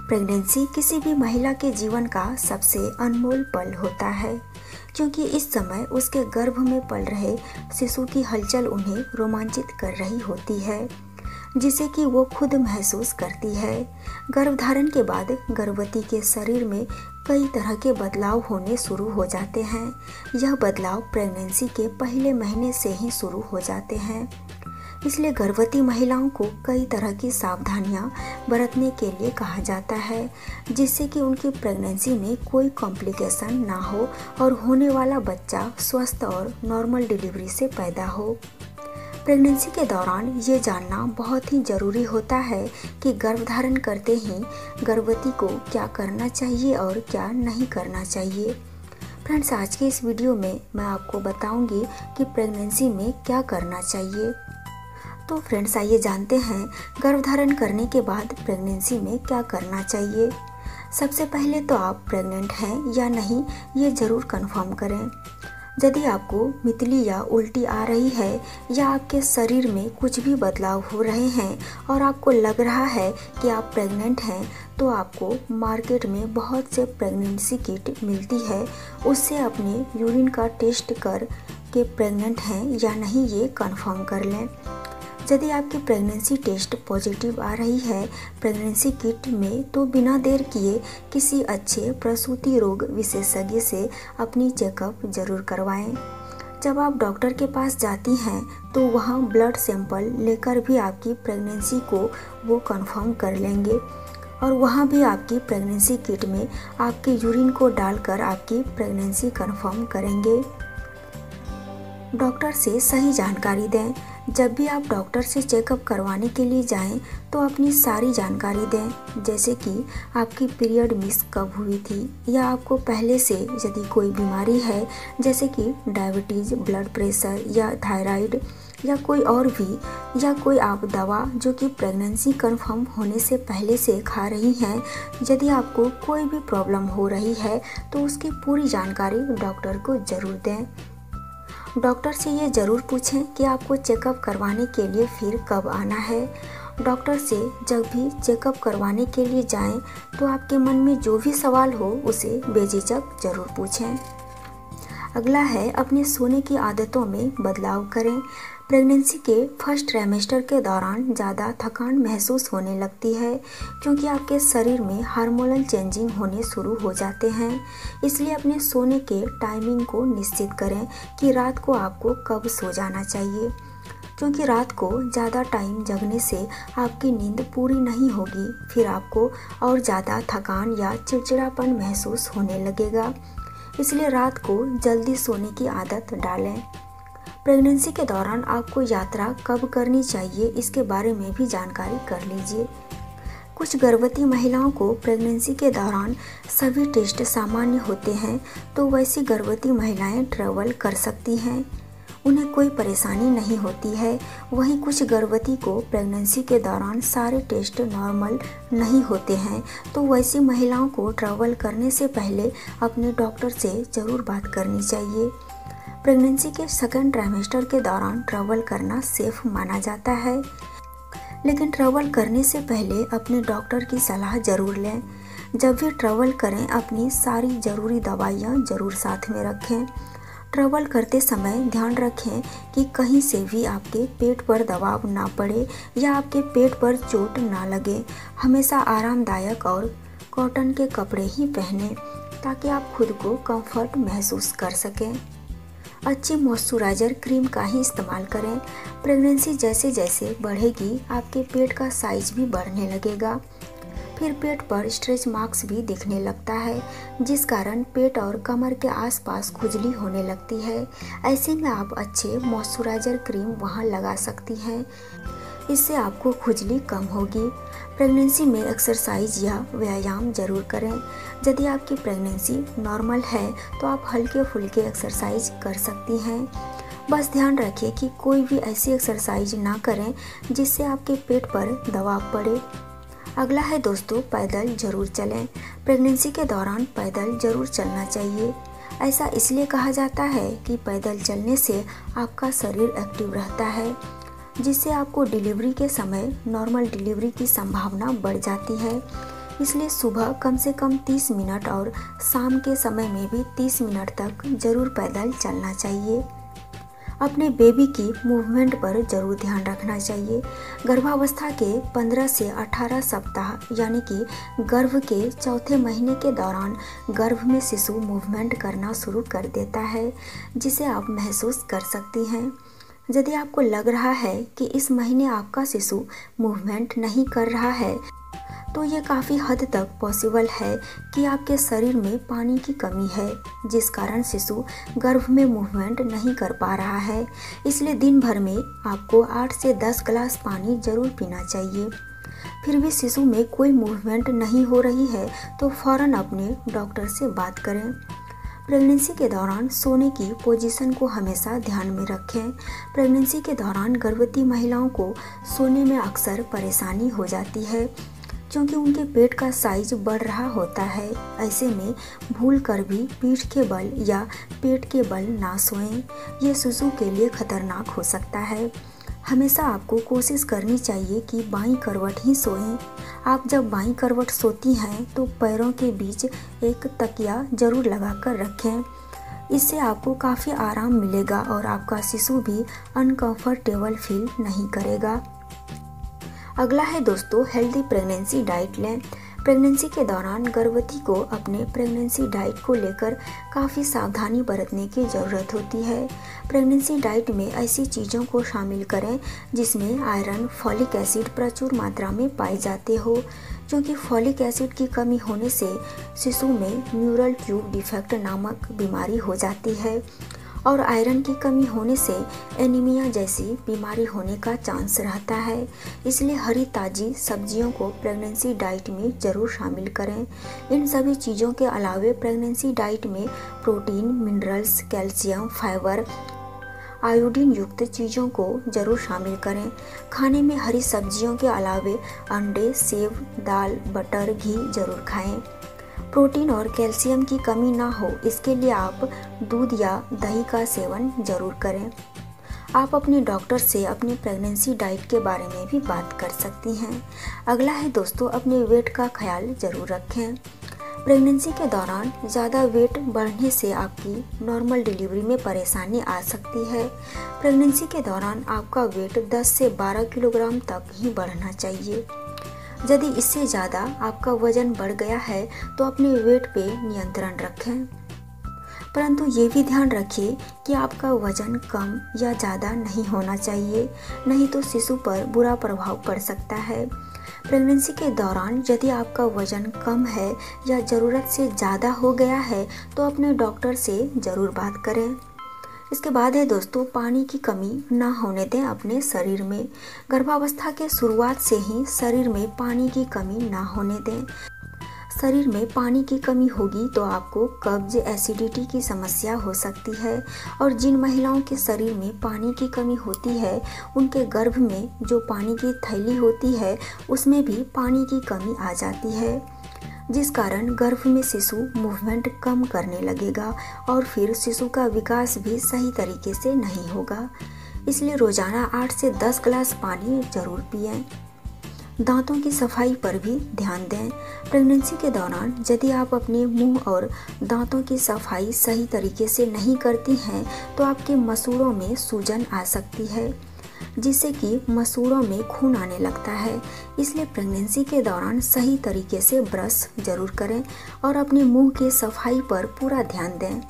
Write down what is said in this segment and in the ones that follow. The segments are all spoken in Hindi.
प्रेगनेंसी किसी भी महिला के जीवन का सबसे अनमोल पल होता है, क्योंकि इस समय उसके गर्भ में पल रहे शिशु की हलचल उन्हें रोमांचित कर रही होती है, जिसे कि वो खुद महसूस करती है। गर्भधारण के बाद गर्भवती के शरीर में कई तरह के बदलाव होने शुरू हो जाते हैं। यह बदलाव प्रेगनेंसी के पहले महीने से ही शुरू हो जाते हैं, इसलिए गर्भवती महिलाओं को कई तरह की सावधानियां बरतने के लिए कहा जाता है, जिससे कि उनकी प्रेगनेंसी में कोई कॉम्प्लिकेशन ना हो और होने वाला बच्चा स्वस्थ और नॉर्मल डिलीवरी से पैदा हो। प्रेगनेंसी के दौरान ये जानना बहुत ही ज़रूरी होता है कि गर्भधारण करते ही गर्भवती को क्या करना चाहिए और क्या नहीं करना चाहिए। फ्रेंड्स, आज के इस वीडियो में मैं आपको बताऊंगी कि प्रेगनेंसी में क्या करना चाहिए। तो फ्रेंड्स, आइए जानते हैं गर्भधारण करने के बाद प्रेगनेंसी में क्या करना चाहिए। सबसे पहले तो आप प्रेग्नेंट हैं या नहीं ये ज़रूर कंफर्म करें। यदि आपको मितली या उल्टी आ रही है या आपके शरीर में कुछ भी बदलाव हो रहे हैं और आपको लग रहा है कि आप प्रेग्नेंट हैं, तो आपको मार्केट में बहुत से प्रेगनेंसी किट मिलती है, उससे अपने यूरिन का टेस्ट कर के प्रेग्नेंट हैं या नहीं ये कंफर्म कर लें। यदि आपकी प्रेगनेंसी टेस्ट पॉजिटिव आ रही है प्रेगनेंसी किट में, तो बिना देर किए किसी अच्छे प्रसूति रोग विशेषज्ञ से अपनी चेकअप जरूर करवाएं। जब आप डॉक्टर के पास जाती हैं तो वहां ब्लड सैंपल लेकर भी आपकी प्रेगनेंसी को वो कंफर्म कर लेंगे और वहां भी आपकी प्रेगनेंसी किट में आपके यूरिन को डालकर आपकी प्रेगनेंसी कंफर्म करेंगे। डॉक्टर से सही जानकारी दें। जब भी आप डॉक्टर से चेकअप करवाने के लिए जाएं तो अपनी सारी जानकारी दें, जैसे कि आपकी पीरियड मिस कब हुई थी या आपको पहले से यदि कोई बीमारी है जैसे कि डायबिटीज़, ब्लड प्रेशर या थायराइड या कोई और भी, या कोई आप दवा जो कि प्रेगनेंसी कंफर्म होने से पहले से खा रही हैं। यदि आपको कोई भी प्रॉब्लम हो रही है तो उसकी पूरी जानकारी डॉक्टर को ज़रूर दें। डॉक्टर से ये ज़रूर पूछें कि आपको चेकअप करवाने के लिए फिर कब आना है। डॉक्टर से जब भी चेकअप करवाने के लिए जाएं तो आपके मन में जो भी सवाल हो उसे बेझिझक ज़रूर पूछें। अगला है अपने सोने की आदतों में बदलाव करें। प्रेगनेंसी के फर्स्ट ट्राइमेस्टर के दौरान ज़्यादा थकान महसूस होने लगती है, क्योंकि आपके शरीर में हार्मोनल चेंजिंग होने शुरू हो जाते हैं। इसलिए अपने सोने के टाइमिंग को निश्चित करें कि रात को आपको कब सो जाना चाहिए, क्योंकि रात को ज़्यादा टाइम जगने से आपकी नींद पूरी नहीं होगी, फिर आपको और ज़्यादा थकान या चिड़चिड़ापन महसूस होने लगेगा। इसलिए रात को जल्दी सोने की आदत डालें। प्रेगनेंसी के दौरान आपको यात्रा कब करनी चाहिए इसके बारे में भी जानकारी कर लीजिए। कुछ गर्भवती महिलाओं को प्रेगनेंसी के दौरान सभी टेस्ट सामान्य होते हैं, तो वैसी गर्भवती महिलाएं ट्रैवल कर सकती हैं, उन्हें कोई परेशानी नहीं होती है। वहीं कुछ गर्भवती को प्रेगनेंसी के दौरान सारे टेस्ट नॉर्मल नहीं होते हैं, तो वैसी महिलाओं को ट्रैवल करने से पहले अपने डॉक्टर से ज़रूर बात करनी चाहिए। प्रेगनेंसी के सेकंड ट्राइमेस्टर के दौरान ट्रैवल करना सेफ माना जाता है, लेकिन ट्रैवल करने से पहले अपने डॉक्टर की सलाह ज़रूर लें। जब भी ट्रैवल करें अपनी सारी ज़रूरी दवाइयाँ ज़रूर साथ में रखें। ट्रैवल करते समय ध्यान रखें कि कहीं से भी आपके पेट पर दबाव ना पड़े या आपके पेट पर चोट ना लगे। हमेशा आरामदायक और कॉटन के कपड़े ही पहनें ताकि आप खुद को कंफर्ट महसूस कर सकें। अच्छी मॉइस्चराइज़र क्रीम का ही इस्तेमाल करें। प्रेगनेंसी जैसे जैसे बढ़ेगी आपके पेट का साइज भी बढ़ने लगेगा, फिर पेट पर स्ट्रेच मार्क्स भी दिखने लगता है, जिस कारण पेट और कमर के आसपास खुजली होने लगती है। ऐसे में आप अच्छे मॉइस्चराइज़र क्रीम वहां लगा सकती हैं, इससे आपको खुजली कम होगी। प्रेगनेंसी में एक्सरसाइज या व्यायाम जरूर करें। यदि आपकी प्रेगनेंसी नॉर्मल है तो आप हल्के फुल्के एक्सरसाइज कर सकती हैं। बस ध्यान रखिए कि कोई भी ऐसी एक्सरसाइज ना करें जिससे आपके पेट पर दबाव पड़े। अगला है दोस्तों, पैदल जरूर चलें। प्रेगनेंसी के दौरान पैदल जरूर चलना चाहिए। ऐसा इसलिए कहा जाता है कि पैदल चलने से आपका शरीर एक्टिव रहता है, जिससे आपको डिलीवरी के समय नॉर्मल डिलीवरी की संभावना बढ़ जाती है। इसलिए सुबह कम से कम 30 मिनट और शाम के समय में भी 30 मिनट तक जरूर पैदल चलना चाहिए। अपने बेबी की मूवमेंट पर जरूर ध्यान रखना चाहिए। गर्भावस्था के 15 से 18 सप्ताह यानी कि गर्भ के चौथे महीने के दौरान गर्भ में शिशु मूवमेंट करना शुरू कर देता है, जिसे आप महसूस कर सकती हैं। यदि आपको लग रहा है कि इस महीने आपका शिशु मूवमेंट नहीं कर रहा है, तो ये काफ़ी हद तक पॉसिबल है कि आपके शरीर में पानी की कमी है, जिस कारण शिशु गर्भ में मूवमेंट नहीं कर पा रहा है। इसलिए दिन भर में आपको 8 से 10 गिलास पानी जरूर पीना चाहिए। फिर भी शिशु में कोई मूवमेंट नहीं हो रही है तो फौरन अपने डॉक्टर से बात करें। प्रेगनेंसी के दौरान सोने की पोजीशन को हमेशा ध्यान में रखें। प्रेगनेंसी के दौरान गर्भवती महिलाओं को सोने में अक्सर परेशानी हो जाती है, क्योंकि उनके पेट का साइज बढ़ रहा होता है। ऐसे में भूल कर भी पीठ के बल या पेट के बल ना सोएं, ये शिशु के लिए खतरनाक हो सकता है। हमेशा आपको कोशिश करनी चाहिए कि बाईं करवट ही सोएं। आप जब बाईं करवट सोती हैं तो पैरों के बीच एक तकिया जरूर लगा कर रखें। इससे आपको काफ़ी आराम मिलेगा और आपका शिशु भी अनकंफर्टेबल फील नहीं करेगा। अगला है दोस्तों, हेल्दी प्रेगनेंसी डाइट लें। प्रेगनेंसी के दौरान गर्भवती को अपने प्रेगनेंसी डाइट को लेकर काफ़ी सावधानी बरतने की ज़रूरत होती है। प्रेगनेंसी डाइट में ऐसी चीज़ों को शामिल करें जिसमें आयरन, फॉलिक एसिड प्रचुर मात्रा में पाए जाते हो, क्योंकि फॉलिक एसिड की कमी होने से शिशु में न्यूरल ट्यूब डिफेक्ट नामक बीमारी हो जाती है और आयरन की कमी होने से एनीमिया जैसी बीमारी होने का चांस रहता है। इसलिए हरी ताज़ी सब्जियों को प्रेगनेंसी डाइट में ज़रूर शामिल करें। इन सभी चीज़ों के अलावे प्रेगनेंसी डाइट में protein, minerals, calcium, fibre, iodine युक्त चीज़ों को ज़रूर शामिल करें। खाने में हरी सब्जियों के अलावे अंडे, सेव, दाल, बटर, घी ज़रूर खाएं। प्रोटीन और कैल्शियम की कमी ना हो, इसके लिए आप दूध या दही का सेवन जरूर करें। आप अपने डॉक्टर से अपनी प्रेगनेंसी डाइट के बारे में भी बात कर सकती हैं। अगला है दोस्तों, अपने वेट का ख्याल जरूर रखें। प्रेगनेंसी के दौरान ज़्यादा वेट बढ़ने से आपकी नॉर्मल डिलीवरी में परेशानी आ सकती है। प्रेगनेंसी के दौरान आपका वेट 10 से 12 किलोग्राम तक ही बढ़ना चाहिए। यदि इससे ज़्यादा आपका वजन बढ़ गया है तो अपने वेट पे नियंत्रण रखें, परंतु ये भी ध्यान रखिए कि आपका वजन कम या ज़्यादा नहीं होना चाहिए, नहीं तो शिशु पर बुरा प्रभाव पड़ सकता है। प्रेगनेंसी के दौरान यदि आपका वजन कम है या ज़रूरत से ज़्यादा हो गया है तो अपने डॉक्टर से ज़रूर बात करें। इसके बाद है दोस्तों, पानी की कमी ना होने दें अपने शरीर में। गर्भावस्था के शुरुआत से ही शरीर में पानी की कमी ना होने दें। शरीर में पानी की कमी होगी तो आपको कब्ज, एसिडिटी की समस्या हो सकती है और जिन महिलाओं के शरीर में पानी की कमी होती है उनके गर्भ में जो पानी की थैली होती है उसमें भी पानी की कमी आ जाती है, जिस कारण गर्भ में शिशु मूवमेंट कम करने लगेगा और फिर शिशु का विकास भी सही तरीके से नहीं होगा। इसलिए रोजाना 8 से 10 गिलास पानी जरूर पिएं। दांतों की सफाई पर भी ध्यान दें। प्रेगनेंसी के दौरान यदि आप अपने मुंह और दांतों की सफाई सही तरीके से नहीं करती हैं तो आपके मसूड़ों में सूजन आ सकती है, जिससे कि मसूड़ों में खून आने लगता है। इसलिए प्रेगनेंसी के दौरान सही तरीके से ब्रश जरूर करें और अपने मुंह की सफाई पर पूरा ध्यान दें।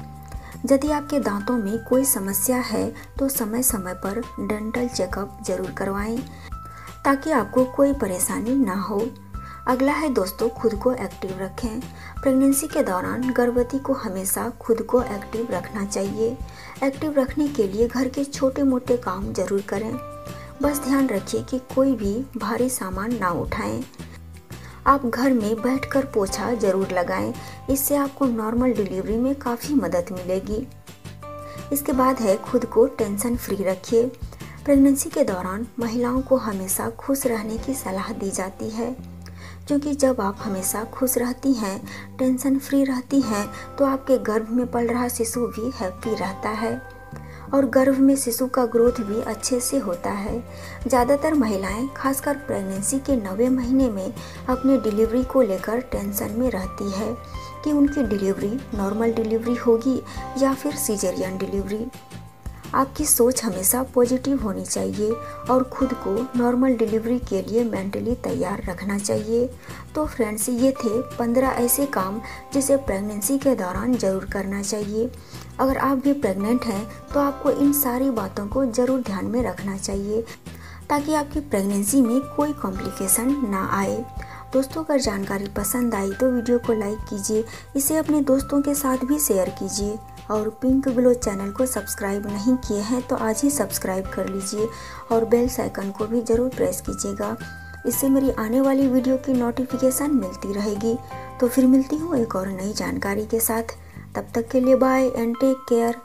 यदि आपके दांतों में कोई समस्या है तो समय समय पर डेंटल चेकअप जरूर करवाएं ताकि आपको कोई परेशानी ना हो। अगला है दोस्तों, खुद को एक्टिव रखें। प्रेगनेंसी के दौरान गर्भवती को हमेशा खुद को एक्टिव रखना चाहिए। एक्टिव रखने के लिए घर के छोटे मोटे काम जरूर करें। बस ध्यान रखिए कि कोई भी भारी सामान ना उठाएं। आप घर में बैठकर पोछा जरूर लगाएं, इससे आपको नॉर्मल डिलीवरी में काफ़ी मदद मिलेगी। इसके बाद है खुद को टेंशन फ्री रखिए। प्रेगनेंसी के दौरान महिलाओं को हमेशा खुश रहने की सलाह दी जाती है, क्योंकि जब आप हमेशा खुश रहती हैं, टेंशन फ्री रहती हैं, तो आपके गर्भ में पल रहा शिशु भी हैप्पी रहता है और गर्भ में शिशु का ग्रोथ भी अच्छे से होता है। ज़्यादातर महिलाएं खासकर प्रेगनेंसी के 9वें महीने में अपने डिलीवरी को लेकर टेंशन में रहती है कि उनकी डिलीवरी नॉर्मल डिलीवरी होगी या फिर सीजरियन डिलीवरी। आपकी सोच हमेशा पॉजिटिव होनी चाहिए और खुद को नॉर्मल डिलीवरी के लिए मेंटली तैयार रखना चाहिए। तो फ्रेंड्स, ये थे 15 ऐसे काम जिसे प्रेगनेंसी के दौरान ज़रूर करना चाहिए। अगर आप भी प्रेग्नेंट हैं तो आपको इन सारी बातों को ज़रूर ध्यान में रखना चाहिए ताकि आपकी प्रेगनेंसी में कोई कॉम्प्लिकेशन ना आए। दोस्तों, अगर जानकारी पसंद आई तो वीडियो को लाइक कीजिए, इसे अपने दोस्तों के साथ भी शेयर कीजिए और पिंक ग्लो चैनल को सब्सक्राइब नहीं किए हैं तो आज ही सब्सक्राइब कर लीजिए और बेल आइकन को भी ज़रूर प्रेस कीजिएगा। इससे मेरी आने वाली वीडियो की नोटिफिकेशन मिलती रहेगी। तो फिर मिलती हूँ एक और नई जानकारी के साथ। तब तक के लिए बाय एंड टेक केयर।